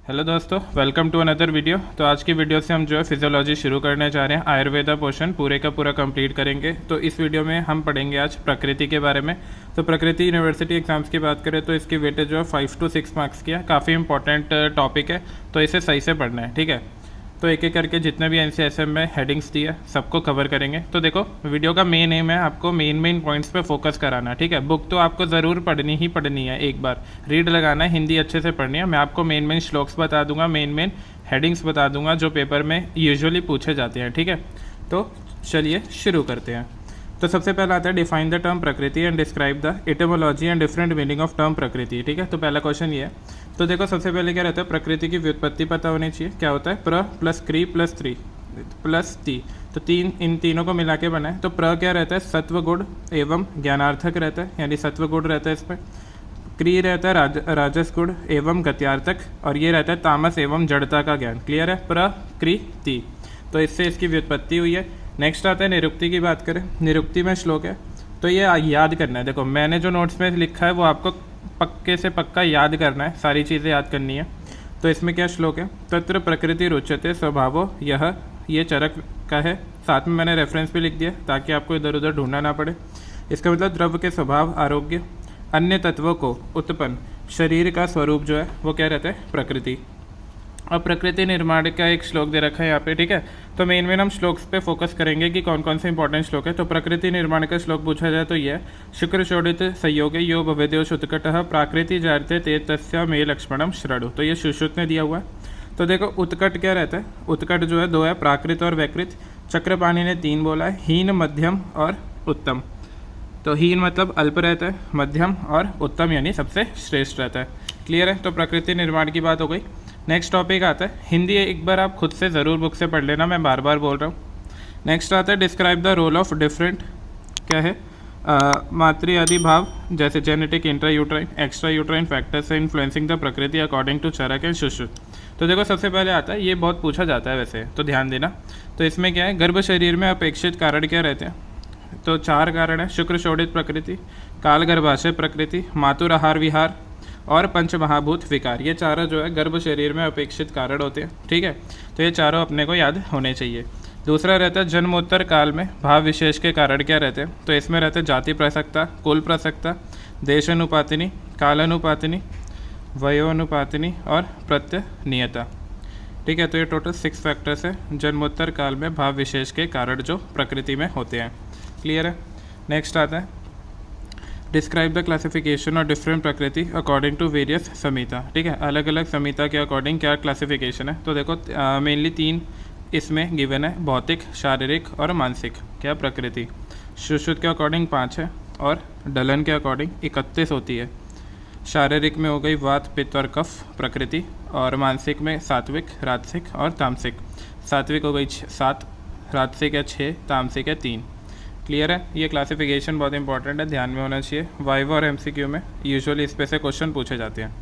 Hello दोस्तों, welcome to another video. तो आज की वीडियो से हम जो है फिजियोलॉजी शुरू करने जा रहे हैं। आयुर्वेदा पोर्शन पूरे का पूरा कंप्लीट करेंगे। तो इस वीडियो में हम पढ़ेंगे आज प्रकृति के बारे में। तो प्रकृति यूनिवर्सिटी एग्जाम्स की बात करें तो इसकी वेटेज जो है 5 to 6 मार्क्स की है। काफ़ी इंपॉर्टेंट टॉपिक है, तो इसे सही से पढ़ना है, ठीक है। तो एक एक करके जितने भी NCSM में हेडिंग्स दी है सबको कवर करेंगे। तो देखो, वीडियो का मेन एम है आपको मेन पॉइंट्स पे फोकस कराना, ठीक है। बुक तो आपको ज़रूर पढ़नी ही पढ़नी है, एक बार रीड लगाना है, हिंदी अच्छे से पढ़नी है। मैं आपको मेन श्लोक्स बता दूंगा, मेन हेडिंग्स बता दूंगा जो पेपर में यूजुअली पूछे जाते हैं, ठीक है। तो चलिए शुरू करते हैं। तो सबसे पहला आता है डिफाइन द टर्म प्रकृति and describe the etymology and different meaning of term प्रकृति, ठीक है। तो पहला क्वेश्चन ये है। तो देखो, सबसे पहले क्या रहता है, प्रकृति की व्युत्पत्ति पता होनी चाहिए। क्या होता है, प्र प्लस क्री प्लस त्री प्लस ती, तो इन तीनों को मिला के बना है। तो प्र क्या रहता है, सत्व गुण एवं ज्ञानार्थक रहता है, यानी सत्व गुण रहता है इसमें। क्री रहता है राजस गुण एवं गत्यार्थक, और ये रहता है तामस एवं जड़ता का ज्ञान। क्लियर है, प्र क्री ती। तो इससे इसकी व्युत्पत्ति हुई है। नेक्स्ट आता है निरुक्ति की बात करें। निरुक्ति में श्लोक है, तो ये याद करना है। देखो, मैंने जो नोट्स में लिखा है वो आपको पक्के से पक्का याद करना है, सारी चीज़ें याद करनी है। तो इसमें क्या श्लोक है, तत्र प्रकृति रुच्यते स्वभावो यह, ये चरक का है। साथ में मैंने रेफरेंस भी लिख दिया ताकि आपको इधर उधर ढूंढना ना पड़े। इसका मतलब द्रव्य के स्वभाव, आरोग्य, अन्य तत्वों को उत्पन्न शरीर का स्वरूप जो है वो क्या रहता है, प्रकृति। और प्रकृति निर्माण का एक श्लोक दे रखा है यहाँ पे, ठीक है। तो मेन हम श्लोक्स पे फोकस करेंगे कि कौन कौन से इंपॉर्टेंट श्लोक है। तो प्रकृति निर्माण का श्लोक पूछा जाए तो ये शुक्र चोडित संयोगे यो भवेदेव उत्कटः प्राकृति जायते ते तस्या मे लक्ष्मणम श्रणु। तो ये सुश्रुत में दिया हुआ है। तो देखो, उत्कट क्या रहता है, उत्कट जो है दो है, प्राकृत और वैकृत। चक्रपाणी ने 3 बोला है, हीन, मध्यम और उत्तम। तो हीन मतलब अल्प रहता है, मध्यम और उत्तम यानी सबसे श्रेष्ठ रहता है। क्लियर है। तो प्रकृति निर्माण की बात हो गई। नेक्स्ट टॉपिक आता है हिंदी। एक बार आप खुद से ज़रूर बुक से पढ़ लेना, मैं बार बार बोल रहा हूँ। नेक्स्ट आता है describe the role of different, क्या है, मातृ आदि भाव जैसे genetic, intra uterine, extra uterine factors है influencing the prakriti according to Charaka and Sushruta. तो देखो, सबसे पहले आता है, ये बहुत पूछा जाता है वैसे, तो ध्यान देना। तो इसमें क्या है, गर्भ शरीर में अपेक्षित कारण क्या रहते हैं। तो 4 कारण है, शुक्र शोडित प्रकृति, काल गर्भाशय प्रकृति, मातुर आहार विहार और पंचमहाभूत विकार। ये चारों जो है गर्भ शरीर में अपेक्षित कारण होते हैं, ठीक है। तो ये चारों अपने को याद होने चाहिए। दूसरा रहता है जन्मोत्तर काल में भाव विशेष के कारण क्या रहते हैं। तो इसमें रहते हैं जाति प्रसक्ता, कुल प्रसक्ता, देश अनुपातिनी, काल अनुपातिनी, वयो अनुपातिनी और प्रत्यनियता, ठीक है। तो ये टोटल 6 फैक्टर्स है जन्मोत्तर काल में भाव विशेष के कारण जो प्रकृति में होते हैं। क्लियर है। नेक्स्ट आता है describe the classification of different प्रकृति अकॉर्डिंग टू वेरियस संहिता, ठीक है। अलग अलग संहिता के अकॉर्डिंग क्या क्लासिफिकेशन है। तो देखो, मेनली 3 इसमें गिवन है, भौतिक, शारीरिक और मानसिक क्या प्रकृति। सुश्रुत के अकॉर्डिंग 5 है और डलन के अकॉर्डिंग 31 होती है। शारीरिक में हो गई वात, पित्त और कफ प्रकृति, और मानसिक में सात्विक, राजसिक और तामसिक। सात्विक हो गई 7, राजसिक है 6, तामसिक है 3। क्लियर है। ये क्लासिफिकेशन बहुत इंपॉर्टेंट है, ध्यान में होना चाहिए। वाइवा और MCQ में यूजुअली इस पे से क्वेश्चन पूछे जाते हैं।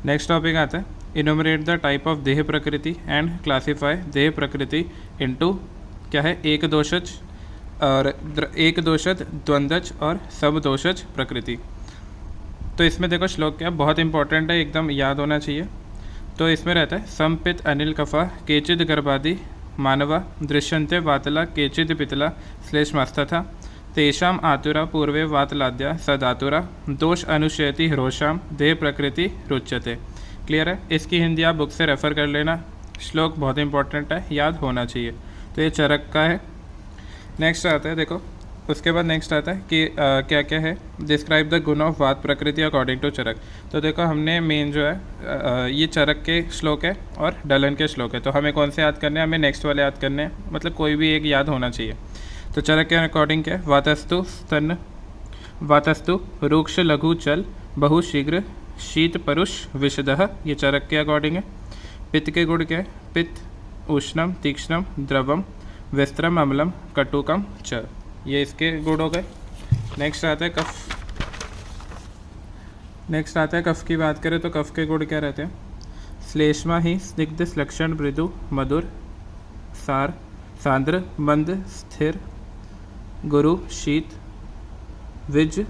नेक्स्ट टॉपिक आता है इनोमरेट द टाइप ऑफ देह प्रकृति एंड क्लासीफाई देह प्रकृति इनटू, क्या है, एक दोषज और एक दोषज, द्वंद्वज और सब दोषज प्रकृति। तो इसमें देखो श्लोक क्या बहुत इंपॉर्टेंट है, एकदम याद होना चाहिए। तो इसमें रहता है संपित अनिल कफा केचिद गर्भादि मानवा दृश्यन्ते वातला केचिद पितला श्लेष्मस्तथा तेषाम आतुरा पूर्वे वातलाद्या सदातुरा दोष अनुशयति ह्रोषाम देह प्रकृति रुच्यते। क्लियर है। इसकी हिंदी आप बुक से रेफ़र कर लेना, श्लोक बहुत इंपॉर्टेंट है, याद होना चाहिए। तो ये चरक का है। नेक्स्ट आता है, देखो उसके बाद नेक्स्ट आता है कि क्या क्या है, डिस्क्राइब द गुण ऑफ वात प्रकृति अकॉर्डिंग टू चरक। तो देखो, हमने मेन जो है ये चरक के श्लोक है और डलन के श्लोक है। तो हमें कौन से याद करने हैं, हमें नेक्स्ट वाले याद करने हैं, मतलब कोई भी एक याद होना चाहिए। तो चरक के अकॉर्डिंग क्या है, वातस्तु स्तन, वातस्तु रूक्ष लघु चल बहु शीघ्र शीत परुष विशदः, ये चरक के अकॉर्डिंग है। पित्त के गुण क्या है, पित्त उष्णम तीक्ष्णम द्रवम विस्त्रम अम्लम कटुकम च, ये इसके गुण हो गए। नेक्स्ट आता है कफ। नेक्स्ट आता है कफ की बात करें तो कफ के गुण क्या रहते हैं, श्लेष्मा ही स्निग्ध लक्षण मृदु मधुर सार सांद्र मंद स्थिर गुरु शीत विज,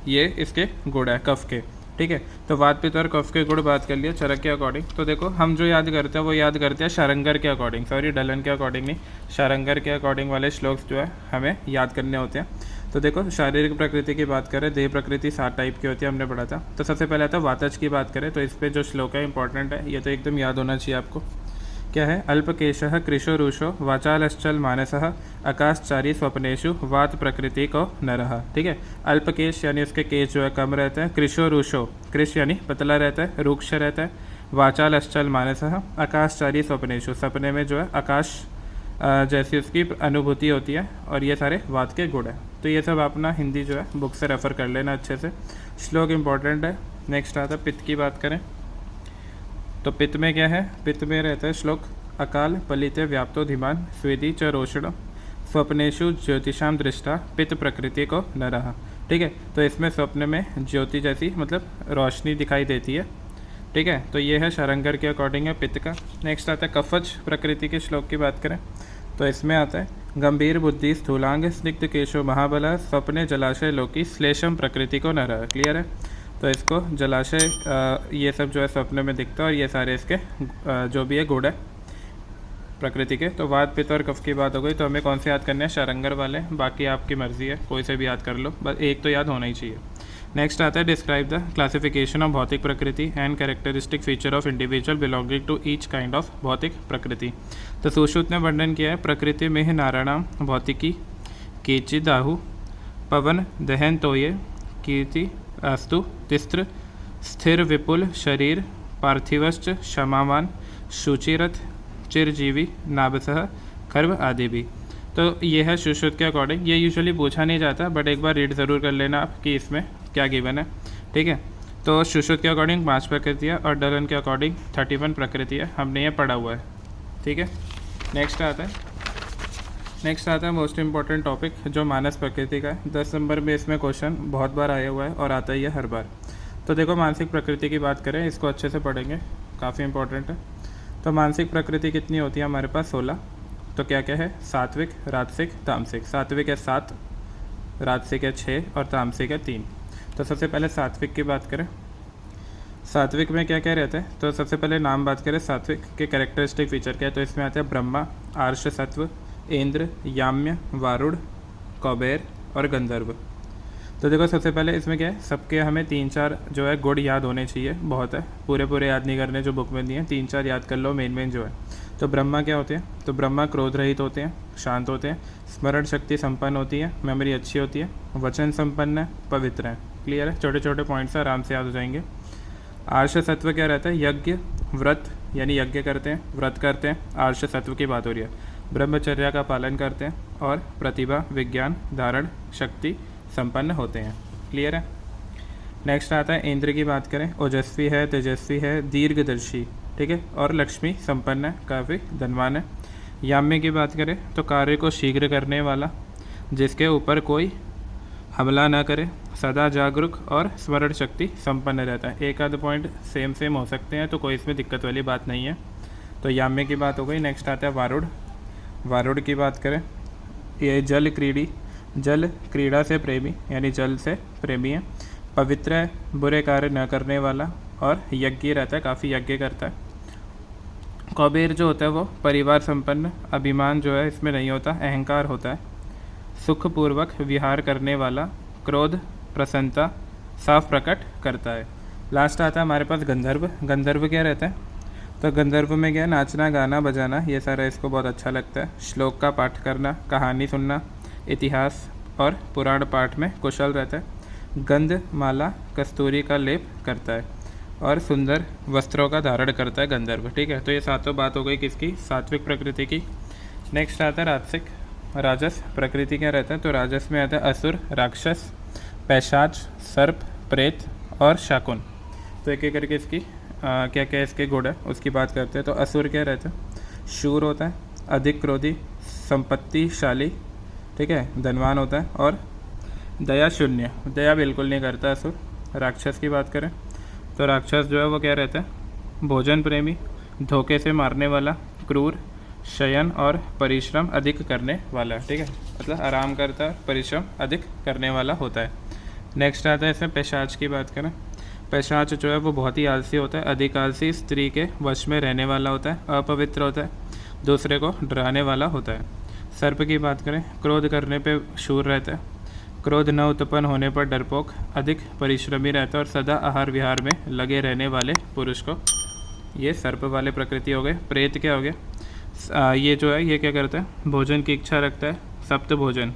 ये इसके गुण है कफ के। ठीक है। तो वात पित्त और कफ के गुण बात कर लिया चरक के अकॉर्डिंग। तो देखो हम जो याद करते हैं वो याद करते हैं शारंगर के अकॉर्डिंग, सॉरी डलन के अकॉर्डिंग नहीं, शारंगर के अकॉर्डिंग वाले श्लोक जो है हमें याद करने होते हैं। तो देखो शारीरिक प्रकृति की बात करें, देह प्रकृति 7 टाइप की होती है, हमने पढ़ा था। तो सबसे पहले आता है वातज की बात करें, तो इस पर जो श्लोक है इंपॉर्टेंट है, ये तो एकदम याद होना चाहिए आपको। क्या है? अल्पकेशः कृशो रुषो वाचालश्चल मानसः आकाशचारी स्वप्नेषु वात प्रकृति को नरः। ठीक है, अल्पकेश यानी उसके केश जो है कम रहते हैं, कृशो रुषो, कृश यानी पतला रहता है, रुक्ष रहता है, वाचालश्चल मानसः आकाशचारी स्वप्नेषु, सपने में जो है आकाश जैसी उसकी अनुभूति होती है, और ये सारे वात के गुण है। तो ये सब अपना हिंदी जो है बुक से रेफर कर लेना अच्छे से, श्लोक इंपॉर्टेंट है। नेक्स्ट आता है पित्त की बात करें, तो पित्त में क्या है? पित्त में रहता है श्लोक अकाल पलिते व्याप्तो धीमान स्वेदी च रोषण स्वप्नेषु ज्योतिषाम दृष्टा पित्त प्रकृति को नरः। ठीक है, तो इसमें स्वप्न में ज्योति जैसी मतलब रोशनी दिखाई देती है। ठीक है, तो ये है शारंगर के अकॉर्डिंग है पित्त का। नेक्स्ट आता है कफज प्रकृति के श्लोक की बात करें, तो इसमें आता है गंभीर बुद्धि स्थूलांग स्निग्ध केशो महाबला स्वप्ने जलाशय लोकी श्लेषम प्रकृति को नरः। क्लियर है? तो इसको जलाशय ये सब जो है स्वप्न में दिखता है, और ये सारे इसके जो भी है गुण है प्रकृति के। तो वात पित्त और कफ की बात हो गई, तो हमें कौन से याद करने हैं? शारंगर वाले, बाकी आपकी मर्जी है, कोई से भी याद कर लो, बस एक तो याद होना ही चाहिए। नेक्स्ट आता है describe the classification of bhautik prakriti and characteristic feature of individual belonging to each kind of bhautik prakriti. तो सुश्रुत ने वर्णन किया है प्रकृति में नारायणाम भौतिकी केचिदाहु पवन दहन तोये कीर्ति अस्तु तिस्त्र स्थिर विपुल शरीर पार्थिवश्च क्षमावान शुचिरथ चिरजीवी नाभसह खर्व आदि भी। तो ये है सुश्रुत के अकॉर्डिंग। ये यूजुअली पूछा नहीं जाता, बट एक बार रीड ज़रूर कर लेना आप कि इसमें क्या गिवन है। ठीक है, तो सुश्रुत के अकॉर्डिंग 5 प्रकृति है, और डलन के अकॉर्डिंग 31 प्रकृति है, हमने ये पढ़ा हुआ है। ठीक है, नेक्स्ट आता है मोस्ट इंपॉर्टेंट टॉपिक जो मानस प्रकृति का है। 10 नंबर में इसमें क्वेश्चन बहुत बार आया हुआ है और आता ही है हर बार। तो देखो मानसिक प्रकृति की बात करें, इसको अच्छे से पढ़ेंगे, काफ़ी इंपॉर्टेंट है। तो मानसिक प्रकृति कितनी होती है हमारे पास? 16। तो क्या क्या है? सात्विक, राजसिक, तामसिक। सात्विक है 7, राजसिक है 6, और तामसिक है 3। तो सबसे पहले सात्विक की बात करें, सात्विक में क्या क्या रहता है? तो सबसे पहले नाम बात करें सात्विक के कैरेक्टरिस्टिक फीचर क्या है, तो इसमें आते हैं ब्रह्मा, आर्ष सत्व, इंद्र, याम्य, वारुण, कौबेर और गंधर्व। तो देखो सबसे पहले इसमें क्या है, सबके हमें 3-4 जो है गुण याद होने चाहिए, बहुत है, पूरे याद नहीं करने जो बुक में दिए हैं, 3-4 याद कर लो मेन जो है। तो ब्रह्मा क्या होते हैं? तो ब्रह्मा क्रोध रहित होते हैं, शांत होते हैं, स्मरण शक्ति संपन्न होती है, मेमोरी अच्छी होती है, वचन संपन्न है, पवित्र है। क्लियर है? छोटे छोटे पॉइंट्स आराम से याद हो जाएंगे। आर्ष सत्व क्या रहता है? यज्ञ, व्रत, यानी यज्ञ करते हैं, व्रत करते हैं, आर्ष सत्व की बात हो रही है। ब्रह्मचर्या का पालन करते हैं, और प्रतिभा, विज्ञान, धारण शक्ति संपन्न होते हैं। क्लियर है? नेक्स्ट आता है इंद्र की बात करें, ओजस्वी है, तेजस्वी है, दीर्घदर्शी, ठीक है, और लक्ष्मी संपन्न है, काफ़ी धनवान है। याम्य की बात करें तो कार्य को शीघ्र करने वाला, जिसके ऊपर कोई हमला न करे, सदा जागरूक और स्मरण शक्ति संपन्न रहता है। एक आध पॉइंट सेम हो सकते हैं, तो कोई इसमें दिक्कत वाली बात नहीं है। तो याम्य की बात हो गई। नेक्स्ट आता है वारुण। वारुण की बात करें, ये जल क्रीड़ा से प्रेमी, यानी जल से प्रेमी है, पवित्र है, बुरे कार्य न करने वाला, और यज्ञ रहता है, काफ़ी यज्ञ करता है। कौबेर जो होता है वो परिवार संपन्न, अभिमान जो है इसमें नहीं होता, अहंकार होता है, सुखपूर्वक विहार करने वाला, क्रोध, प्रसन्नता साफ प्रकट करता है। लास्ट आता है हमारे पास गंधर्व। गंधर्व क्या रहता है? तो गंधर्व में क्या है? नाचना, गाना, बजाना, ये सारा इसको बहुत अच्छा लगता है। श्लोक का पाठ करना, कहानी सुनना, इतिहास और पुराण पाठ में कुशल रहता है। गंध, माला, कस्तूरी का लेप करता है, और सुंदर वस्त्रों का धारण करता है गंधर्व। ठीक है, तो ये सातों बात हो गई किसकी? सात्विक प्रकृति की। नेक्स्ट आता है राजसिक। राजस प्रकृति क्या रहता है? तो राजस में आता है असुर, राक्षस, पैशाच, सर्प, प्रेत और शाकुन। तो एक एक करके इसकी क्या क्या इसके गुण है उसकी बात करते हैं। तो असुर क्या रहता है? शूर होता है, अधिक क्रोधी, संपत्तिशाली, ठीक है, धनवान होता है, और दया शून्य, दया बिल्कुल नहीं करता असुर। राक्षस की बात करें तो राक्षस जो है वो क्या रहता है? भोजन प्रेमी, धोखे से मारने वाला, क्रूर, शयन और परिश्रम अधिक करने वाला। ठीक है, मतलब आराम करता है, परिश्रम अधिक करने वाला होता है। नेक्स्ट आता है इसमें पैशाच की बात करें। पैशाच जो है वो बहुत ही आलसी होता है, अधिक आलसी, स्त्री के वश में रहने वाला होता है, अपवित्र होता है, दूसरे को डराने वाला होता है। सर्प की बात करें, क्रोध करने पे शूर रहता है, क्रोध न उत्पन्न होने पर डरपोक, अधिक परिश्रमी रहता है और सदा आहार विहार में लगे रहने वाले पुरुष को। ये सर्प वाले प्रकृति हो गए। प्रेत क्या हो गया, ये जो है ये क्या करता है, भोजन की इच्छा रखता है, सप्त भोजन,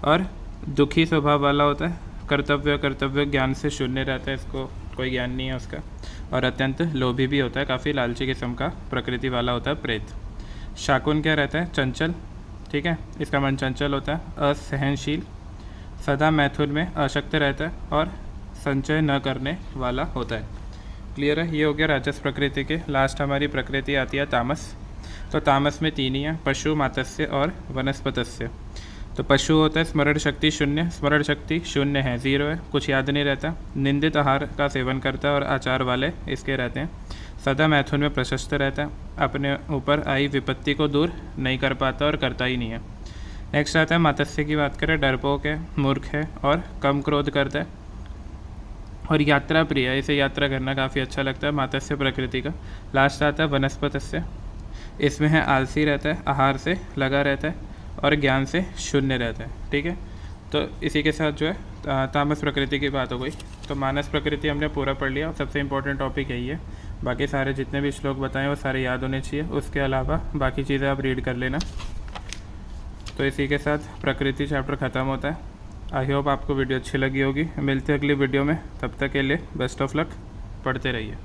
और दुखी स्वभाव वाला होता है, कर्तव्य ज्ञान से शून्य रहता है, इसको कोई ज्ञान नहीं है उसका, और अत्यंत लोभी भी होता है, काफ़ी लालची किस्म का प्रकृति वाला होता है प्रेत। शाकुन क्या रहता है, चंचल, ठीक है, इसका मन चंचल होता है, असहनशील, सदा मैथुन में अशक्त रहता है और संचय न करने वाला होता है। क्लियर है, ये हो गया राजस प्रकृति के। लास्ट हमारी प्रकृति आती है तामस। तो तामस में 3 ही है, पशु, मात्स्य और वनस्पतस्य। तो पशु होता है स्मरण शक्ति शून्य, स्मरण शक्ति शून्य है, 0 है, कुछ याद नहीं रहता, निंदित आहार का सेवन करता है और आचार वाले इसके रहते हैं, सदा मैथुन में प्रशस्त रहता है, अपने ऊपर आई विपत्ति को दूर नहीं कर पाता और करता ही नहीं है। नेक्स्ट आता है मात्स्य की बात करें, डरपोक है, मूर्ख है और कम क्रोध करता है और यात्रा प्रिय है, इसे यात्रा करना काफ़ी अच्छा लगता है, मात्स्य प्रकृति का। लास्ट आता है वनस्पतस्य, इसमें है आलसी रहता है, आहार से लगा रहता है और ज्ञान से शून्य रहता है। ठीक है, तो इसी के साथ जो है तामस प्रकृति की बात हो गई। तो मानस प्रकृति हमने पूरा पढ़ लिया, सबसे इम्पोर्टेंट टॉपिक यही है। बाकी सारे जितने भी श्लोक बताएं वो सारे याद होने चाहिए, उसके अलावा बाकी चीज़ें आप रीड कर लेना। तो इसी के साथ प्रकृति चैप्टर ख़त्म होता है। आई होप आपको वीडियो अच्छी लगी होगी। मिलते हैं अगली वीडियो में, तब तक के लिए बेस्ट ऑफ लक, पढ़ते रहिए।